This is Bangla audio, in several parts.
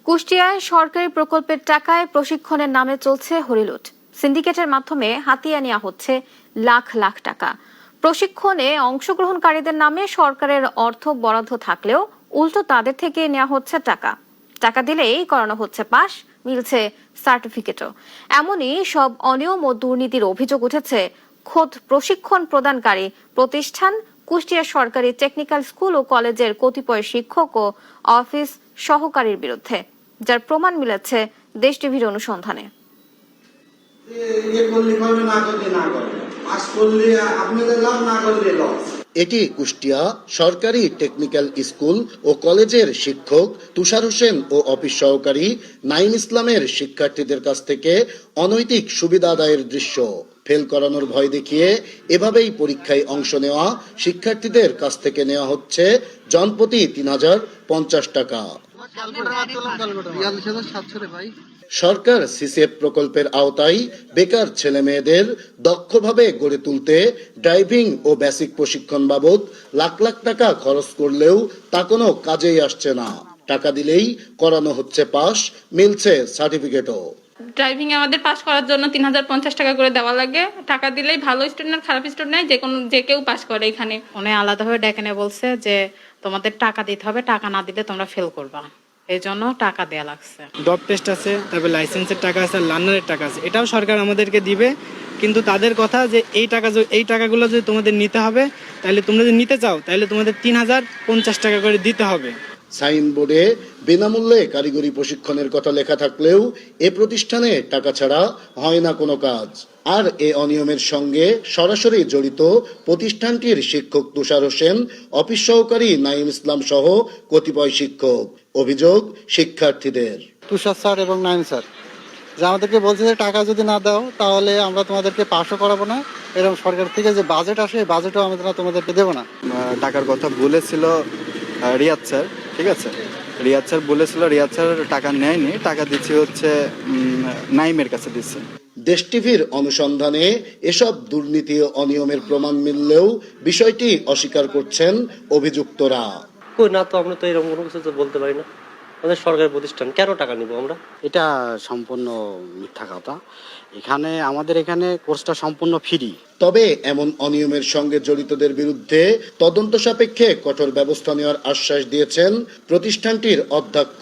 কুষ্টিয়ায় সরকারি প্রকল্পের টাকায় প্রশিক্ষণের নামে চলছে হরিলুট। সিন্ডিকেটের মাধ্যমে হাতিয়ে নেওয়া হচ্ছে লাখ লাখ টাকা। প্রশিক্ষণে অংশগ্রহণকারীদের নামে সরকারের অর্থ বরাদ্দ থাকলেও উল্টো তাদের থেকে নেওয়া হচ্ছে টাকা। টাকা দিলেই করানো হচ্ছে পাস, মিলছে সার্টিফিকেটও। এমনই সব অনিয়ম ও দুর্নীতির অভিযোগ উঠেছে খোদ প্রশিক্ষণ প্রদানকারী প্রতিষ্ঠান কুষ্টিয়া সরকারি টেকনিক্যাল স্কুল ও কলেজের কতিপয় শিক্ষক ও অফিস সহকারীর বিরুদ্ধে, যার প্রমাণ মিলেছে দেশ টিভির অনুসন্ধানে। এটি কুষ্টিয়া সরকারি টেকনিক্যাল স্কুল ও কলেজের শিক্ষক তুষার হোসেন ও অফিস সহকারী নাইম ইসলামের শিক্ষার্থীদের কাছ থেকে অনৈতিক সুবিধা আদায়ের দৃশ্য। ফেল করানোর ভয় দেখিয়ে এভাবেই পরীক্ষায় অংশ নেওয়া শিক্ষার্থীদের কাছ থেকে নেওয়া হচ্ছে জনপ্রতি ৩,০৫০ টাকা। সরকার সিসিএফ প্রকল্পের আওতায় বেকার ছেলে মেয়েদের দক্ষভাবে গড়ে তুলতে ড্রাইভিং ও বেসিক প্রশিক্ষণ বাবদ লাখ লাখ টাকা খরচ করলেও তা কোনো কাজেই আসছে না। টাকা দিলেই করানো হচ্ছে পাস, মিলছে সার্টিফিকেটও। ড্রাইভিং আমাদের পাস করার জন্য ৩,০৫০ টাকা করে দেওয়া লাগে। টাকা দিলেই ভালো স্টুডেন্ট খারাপ স্টুডেন্ট যে কেউ পাস করে। এখানে উনি আলাদাভাবে ডেকে নিয়ে বলছে যে তোমাদের টাকা দিতে হবে, টাকা না দিলে তোমরা ফেল করবা, এই জন্য টাকা দেয়া লাগছে। ডপ টেস্ট আছে, তারপর লাইসেন্সের টাকা আছে, লার্নারের টাকা আছে, এটাও সরকার আমাদেরকে দিবে। কিন্তু তাদের কথা যে এই টাকাগুলো যদি তোমাদের নিতে হবে, তাহলে তোমরা যদি নিতে চাও তাহলে তোমাদের ৩,০৫০ টাকা করে দিতে হবে। সাইনবোর্ডে বিনামূল্যে কারিগরি প্রশিক্ষণের কথা লেখা থাকলেও এ প্রতিষ্ঠানে টাকা ছাড়া হয় না কোনো কাজ। আর এ অনিয়মের সঙ্গে সরাসরি জড়িত প্রতিষ্ঠানটির শিক্ষক তুষার হোসেন, অফিস সহকারী নাইম ইসলাম সহ কতিপয় শিক্ষক। অভিযোগ শিক্ষার্থীদের। তুষার স্যার এবং নাইম স্যার যে আমাদেরকে বলছে যে টাকা যদি না দাও তাহলে আমরা তোমাদেরকে পাসও করাবো না, এরকম সরকার থেকে যে বাজেট আসে বাজেটও আমরা তোমাদেরকে দেবো না। টাকার কথা বলেছিল রিয়াদ স্যার, ঠিক আছে, রিয়াদ স্যার বলেছিল, রিয়াদ স্যার টাকা নেয়নি, টাকা দিচ্ছে হচ্ছে নাইমের কাছে দিচ্ছে। দেশ টিভির অনুসন্ধানে এসব দুর্নীতি ও অনিয়মের প্রমাণ মিললেও বিষয়টি অস্বীকার করছেন অভিযুক্তরা। না, তো আমরা তো এরকম কোনো কিছু তো বলতে পারি না। আমাদের সরকারি প্রতিষ্ঠান, কেন টাকা নিব আমরা? এটা সম্পূর্ণ মিথ্যা কথা। আমাদের এখানে কোর্সটা সম্পূর্ণ ফ্রি। তবে এমন অনিয়মের সঙ্গে জড়িতদের বিরুদ্ধে তদন্ত সাপেক্ষে কঠোর ব্যবস্থা নেওয়ার আশ্বাস দিয়েছেন প্রতিষ্ঠানটির অধ্যক্ষ।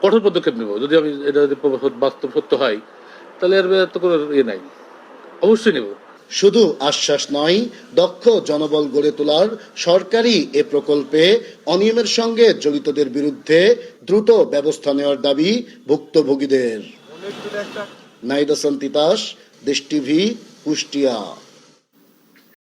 কঠোর পদক্ষেপ নেব, যদি এটা বাস্তব সত্য হয় তাহলে এর তো কোনো নাই, অবশ্যই নেব। শুধু আশ্বাস নয়, দক্ষ জনবল গড়ে তোলার সরকারি এ প্রকল্পে অনিয়মের সঙ্গে জড়িতদের বিরুদ্ধে দ্রুত ব্যবস্থা নেওয়ার দাবি ভুক্তভোগীদের। নাইদ হাসান তিতাস, দেশ টিভি, কুষ্টিয়া।